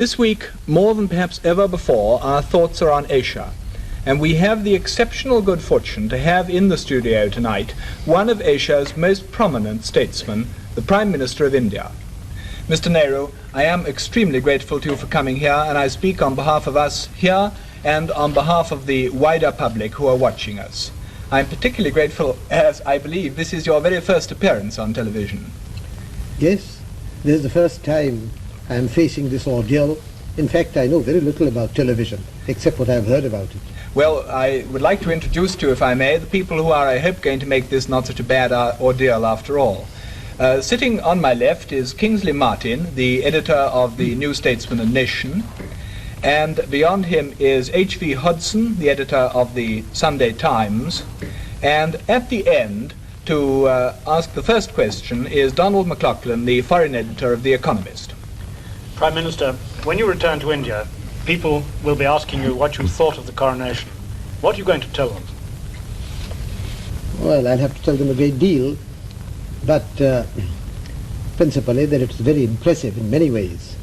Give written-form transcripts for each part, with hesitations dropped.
This week, more than perhaps ever before, our thoughts are on Asia, and we have the exceptional good fortune to have in the studio tonight one of Asia's most prominent statesmen, the Prime Minister of India. Mr. Nehru, I am extremely grateful to you for coming here, and I speak on behalf of us here and on behalf of the wider public who are watching us. I'm particularly grateful as I believe this is your very first appearance on television. Yes, this is the first time I am facing this ordeal. In fact, I know very little about television, except what I've heard about it. Well, I would like to introduce to you, if I may, the people who are, I hope, going to make this not such a bad ordeal after all. Sitting on my left is Kingsley Martin, the editor of the New Statesman and Nation, and beyond him is H.V. Hodson, the editor of the Sunday Times, and at the end, to ask the first question, is Donald McLaughlin, the foreign editor of The Economist. Prime Minister, when you return to India, people will be asking you what you thought of the coronation. What are you going to tell them? Well, I'll have to tell them a great deal, but principally that it's very impressive in many ways.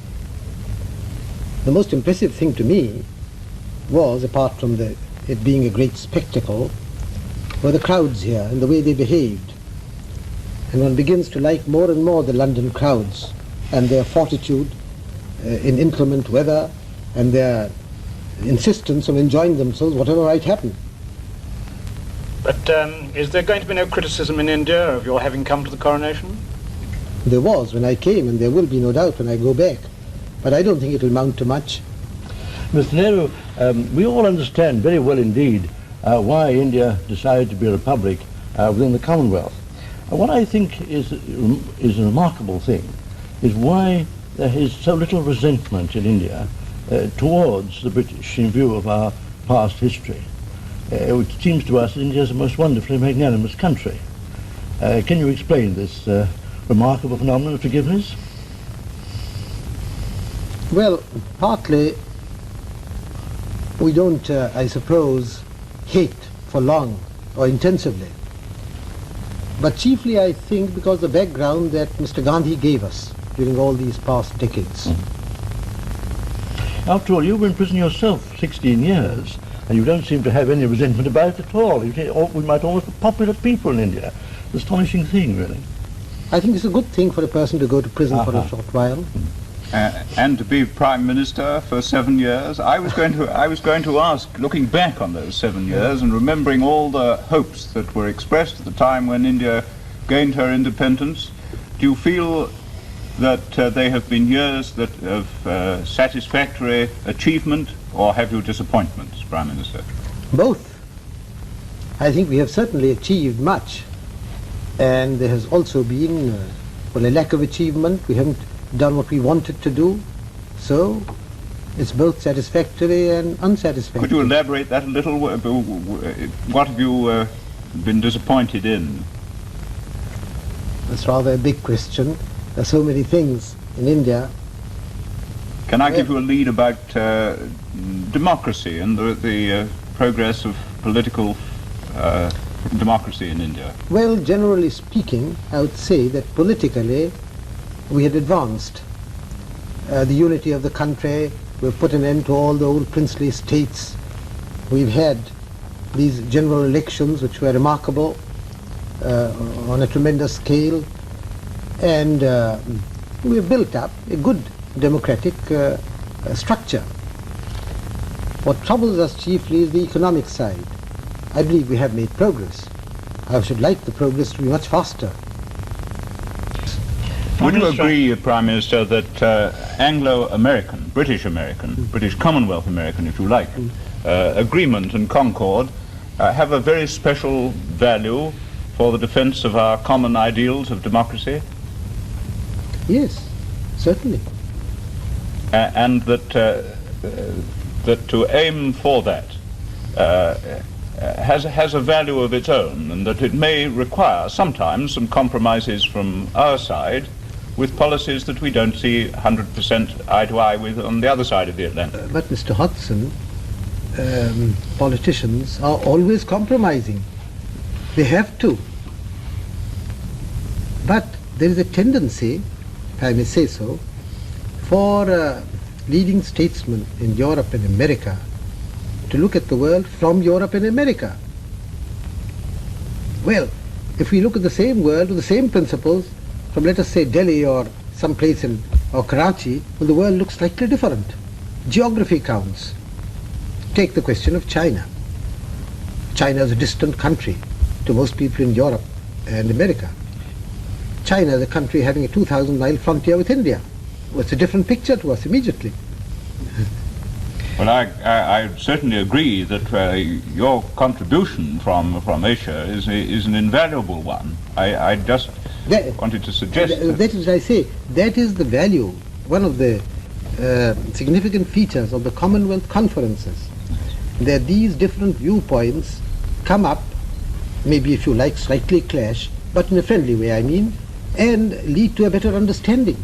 The most impressive thing to me was, apart from it being a great spectacle, were the crowds here and the way they behaved. And one begins to like more and more the London crowds and their fortitude in inclement weather and their insistence on enjoying themselves whatever might happen. But is there going to be no criticism in India of your having come to the coronation? There was when I came, and there will be no doubt when I go back. But I don't think it will amount to much. Mr. Nehru, we all understand very well indeed why India decided to be a republic within the Commonwealth. What I think is a remarkable thing is why there is so little resentment in India towards the British in view of our past history. It seems to us that India is a most wonderfully magnanimous country. Can you explain this remarkable phenomenon of forgiveness? Well, partly we don't, I suppose, hate for long or intensively. But chiefly, I think, because the background that Mr. Gandhi gave us during all these past decades. After all, you were in prison yourself 16 years, and you don't seem to have any resentment about it at all. We might almost be popular people in India. Astonishing thing, really. I think it's a good thing for a person to go to prison for a short while. And to be Prime Minister for 7 years. I was going to ask, looking back on those 7 years and remembering all the hopes that were expressed at the time when India gained her independence, do you feel that they have been years of satisfactory achievement, or have you disappointments, Prime Minister? Both. I think we have certainly achieved much, and there has also been a lack of achievement. We haven't done what we wanted to do, so it's both satisfactory and unsatisfactory. Could you elaborate that a little? What have you been disappointed in? That's rather a big question. There are so many things in India. Can I give you a lead about democracy and the progress of political democracy in India? Well, generally speaking, I would say that politically we had advanced. The unity of the country, we've put an end to all the old princely states. We've had these general elections which were remarkable on a tremendous scale, and we've built up a good democratic structure. What troubles us chiefly is the economic side. I believe we have made progress. I should like the progress to be much faster. Would you agree, Prime Minister, that Anglo-American, British Commonwealth American, if you like, agreement and concord have a very special value for the defense of our common ideals of democracy? Yes, certainly. And that to aim for that has a value of its own, and that it may require sometimes some compromises from our side with policies that we don't see 100% eye to eye with on the other side of the Atlantic. But Mr. Hodson, politicians are always compromising. They have to. But there is a tendency, if I may say so, for leading statesmen in Europe and America to look at the world from Europe and America. Well, if we look at the same world with the same principles from, let us say, Delhi or some place or Karachi, well, the world looks slightly different. Geography counts. Take the question of China. China is a distant country to most people in Europe and America. China is a country having a 2,000-mile frontier with India. Well, it's a different picture to us immediately. Well, I certainly agree that your contribution from Asia is an invaluable one. I just wanted to suggest that is, I say, that is the value, one of the significant features of the Commonwealth conferences, that these different viewpoints come up, maybe if you like slightly clash, but in a friendly way, I mean, and lead to a better understanding.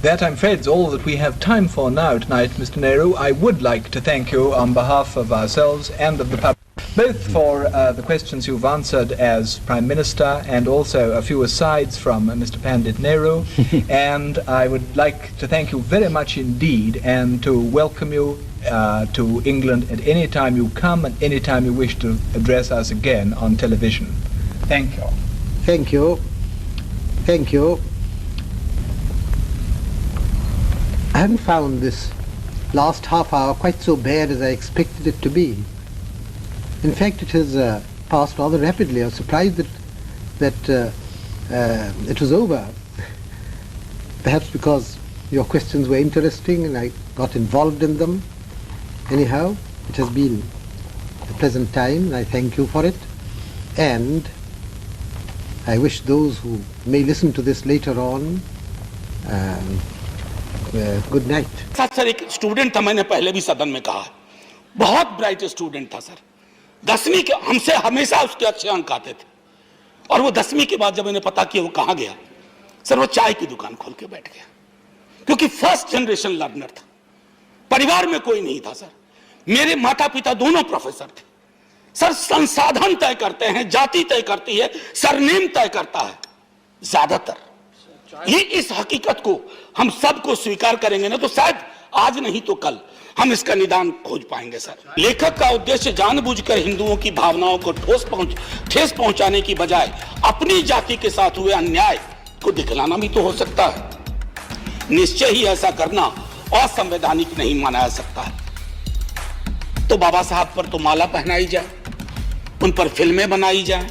That, I'm afraid, is all that we have time for now tonight, Mr. Nehru. I would like to thank you on behalf of ourselves and of the public, both for the questions you've answered as Prime Minister and also a few asides from Mr. Pandit Nehru. And I would like to thank you very much indeed and to welcome you to England at any time you come and any time you wish to address us again on television. Thank you. Thank you. Thank you. I haven't found this last half hour quite so bad as I expected it to be. In fact, it has passed rather rapidly. I was surprised that it was over. Perhaps because your questions were interesting and I got involved in them. Anyhow, it has been a pleasant time and I thank you for it. And I wish those who may listen to this later on good night. Sir एक student था, मैंने पहले भी सदन में कहा, बहुत bright student था सर। 10वीं के हमसे हमेशा उसके अच्छे अंक आते थे और वो 10वीं के बाद जब मैंने पता किया वो कहाँ गया, सर वो चाय की दुकान खोल के बैठ गया, क्योंकि फर्स्ट जनरेशन लर्नर था। परिवार में कोई नहीं था सर। मेरे माता पिता दोनों प्रोफेसर थे सर। संसाधन तय करते हैं, जाति तय करती है, सरनेम तय करता है ज्यादातर। ये इस हकीकत को हम सबको स्वीकार करेंगे ना तो शायद आज नहीं तो कल हम इसका निदान खोज पाएंगे सर। लेखक का उद्देश्य जानबूझकर हिंदुओं की भावनाओं को ठेस पहुंचाने की बजाय अपनी जाति के साथ हुए अन्याय को दिखलाना भी तो हो सकता है। निश्चय ही ऐसा करना असंवैधानिक नहीं माना जा सकता है। तो बाबा साहब पर तो माला पहनाई जाए, उन पर फिल्में बनाई जाए,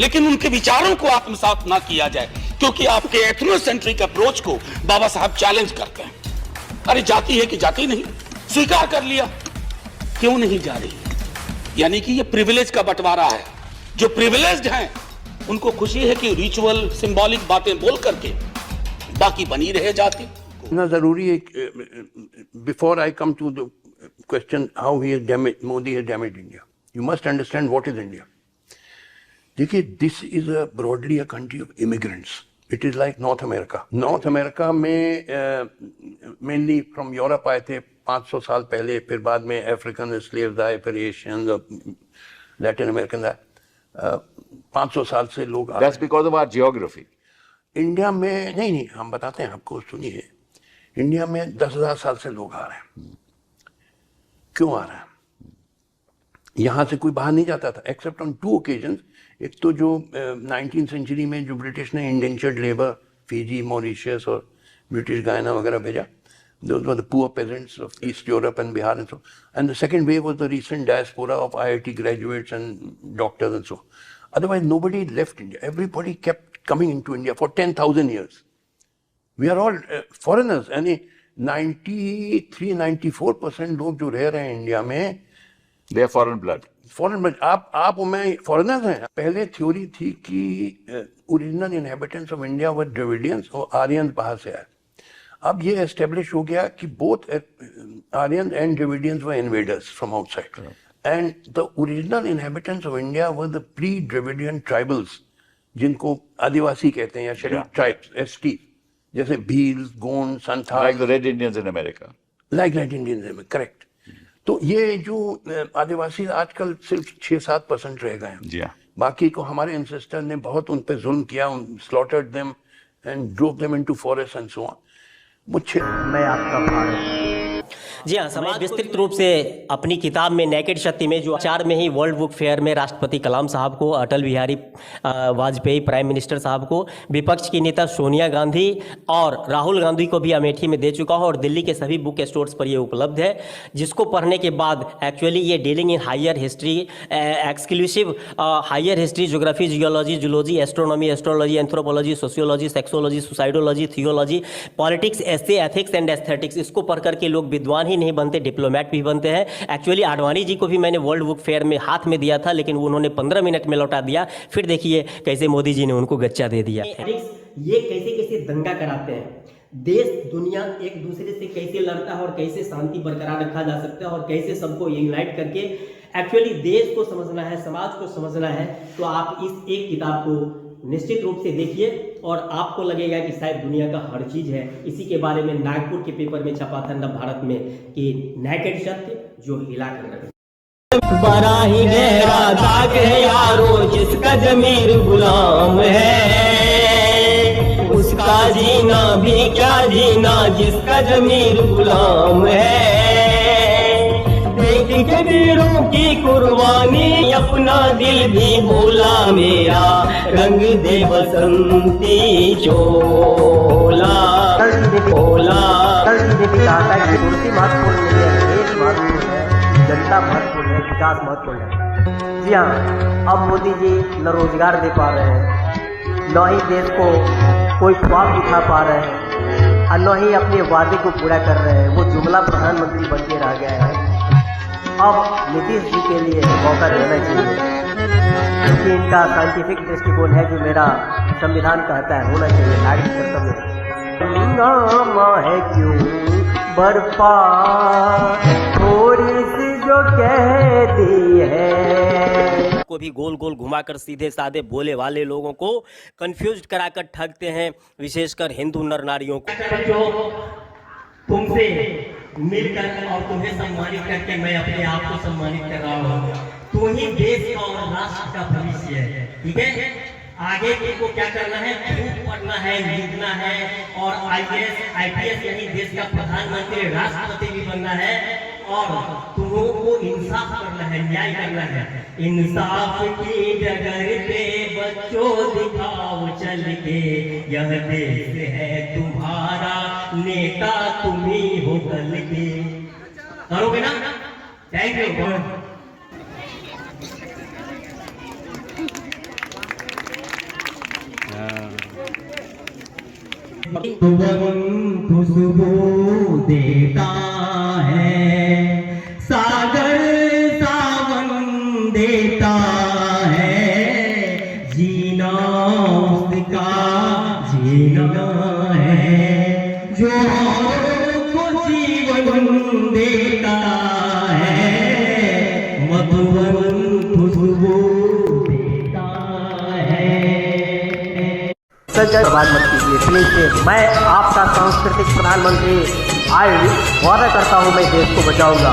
लेकिन उनके विचारों को आत्मसात ना किया जाए, क्योंकि आपके एथनोसेंट्रिक अप्रोच को बाबा साहब चैलेंज करते हैं। अरे जाति है कि जाति नहीं, स्वीकार कर लिया, क्यों नहीं जा रही? यानी कि ये प्रिविलेज का बंटवारा है। जो प्रिविलेज्ड हैं उनको खुशी है कि रिचुअल सिंबॉलिक बातें बोल करके बाकी बनी रहे जाति। ना जरूरी है। Before I come to the question how he has damaged, Modi has damaged India, you must understand what is India. देखिए, this is a broadly a country of immigrants. It is like North America. North America में mainly from Europe आए थे 500 साल पहले, फिर बाद में African slaves आए, फिर एशियन, लैटिन अमेरिकन आए। 500 साल से लोग आए। That's because of our geography. India में नहीं, हम बताते हैं आपको, सुनिए। इंडिया में 10,000 साल से लोग आ रहे हैं। क्यों आ रहे हैं? यहाँ से कोई बाहर नहीं जाता था एक्सेप्ट ऑन 2 occasions। एक तो जो 19th सेंचुरी में जो ब्रिटिश ने इंडेंचर्ड लेबर फिजी, मॉरिशस और ब्रिटिश गायना वगैरह भेजा, those were the poor peasants of East Europe and Bihar and so on. And the second wave was the recent diaspora of IIT graduates and doctors and so on. Otherwise nobody left India. Everybody kept coming into India for 10,000 years. We are all foreigners. यानी 93-94% लोग जो रह रहे हैं India में, They are foreign blood. Foreign blood. आप मैं foreigners हैं। पहले थ्योरी थी कि ओरिजिनल इनहेबिटेंट्स ऑफ इंडिया वर ड्रेविडियंस और आर्यंस बाहर से आए। अब ये एस्टेब्लिश हो गया कि both Aryan and Dravidians were invaders from outside, and the original inhabitants of India were the pre Dravidian tribals, जिनको आदिवासी कहते हैं या शेड्यूल्ड ट्राइब्स, एसटी, जैसे Bhils, Gond, Santhal, Like the Red Indians in America. Like Red Indians, correct. तो ये जो आदिवासी आजकल सिर्फ 6-7% रह गए हैं। जी हाँ। बाकी को हमारे एंसेस्टर ने बहुत उन पे जुल्म किया, slaughtered them and drove them into forest and so on. मैं आपका भारत जी हाँ, समाज विस्तृत रूप से अपनी किताब में नेकेड शक्ति में जो 4 में ही वर्ल्ड बुक फेयर में राष्ट्रपति कलाम साहब को, अटल बिहारी वाजपेयी प्राइम मिनिस्टर साहब को, विपक्ष की नेता सोनिया गांधी और राहुल गांधी को भी अमेठी में दे चुका हूँ और दिल्ली के सभी बुक स्टोर्स पर ये उपलब्ध है, जिसको पढ़ने के बाद एक्चुअली ये dealing in higher history, exclusive higher history, geography, geology, zoology, astronomy, astrology, anthropology, sociology, sexology, suicidology, theology, politics, essay, ethics and aesthetics, इसको पढ़ करके लोग विद्वान ही नहीं बनते, डिप्लोमेट भी बनते हैं। एक्चुअली आडवाणी जी को भी मैंने वर्ल्ड बुक फेयर में हाथ में दिया था, लेकिन उन्होंने 15 मिनट में लौटा दिया। फिर देखिए कैसे मोदी जी ने उनको गच्चा दे दिया। ये कैसे कैसे दंगा कराते हैं, देश दुनिया एक दूसरे से कैसे लड़ता है और कैसे शांति बरकरार रखा जा सकता है और कैसे सबको यूनाइट करके एक्चुअली देश को समझना है, समाज को समझना है, तो आप इस एक किताब को निश्चित रूप से देखिए और आपको लगेगा कि शायद दुनिया का हर चीज है। इसी के बारे में नागपुर के पेपर में छपा था नव भारत में कि नेकेड सत्य जो हिला कर रखे। बड़ा ही गहरा दाग है यारो जिसका जमीर गुलाम है, उसका जीना भी क्या जीना जिसका जमीर गुलाम है। देख के वीरों की कुर्बानी अपना दिल भी भूला मेरा, रंग दे बसंती चोला ओला। कुर्सी महत्वपूर्ण नहीं है, देश महत्वपूर्ण है, जनता महत्वपूर्ण है, विकास महत्वपूर्ण है। जी हाँ, अब मोदी जी न रोजगार दे पा रहे हैं, न ही देश को कोई ख्वाब दिखा पा रहे हैं और न ही अपने वादे को पूरा कर रहे हैं। वो जुमला प्रधानमंत्री बन के रह गए हैं। अब नीतीश जी के लिए मौका देना चाहिए, क्योंकि इनका साइंटिफिक दृष्टिकोण है जो मेरा संविधान कहता है होना चाहिए, नागरिक कर्तव्य है क्यों बर्फा थोड़ी सी जो कह दी है। को भी गोल गोल घुमाकर सीधे साधे बोले वाले लोगों को कंफ्यूज कराकर ठगते हैं, विशेषकर हिंदू नर नारियों को। जो तुमसे मिलकर और तुम्हें सम्मानित करके मैं अपने आप को सम्मानित कर रहा हूँ। तू ही देश और राष्ट्र का भविष्य है, ठीक है। आगे को क्या करना है, खूब पढ़ना है, लिखना है और IAS IPS यानी देश का प्रधानमंत्री राष्ट्रपति भी बनना है और तुमों को इंसाफ करना है, न्याय करना है। इंसाफ की डगर पे बच्चों दिखाओ चल के, यह देश है तुम्हारा, नेता तुम ही हो कल के। करोगे ना? Thank you. खुशबू देता है सागर, सावन देता है, जीना उसका जीना है, जो को जीवन देता है, मधुवन खुशबू देता है। संजय बात मत कीजिए प्लीज। मैं आपका सांस्कृतिक प्रधानमंत्री वादा करता हूँ मैं देश को बचाऊंगा।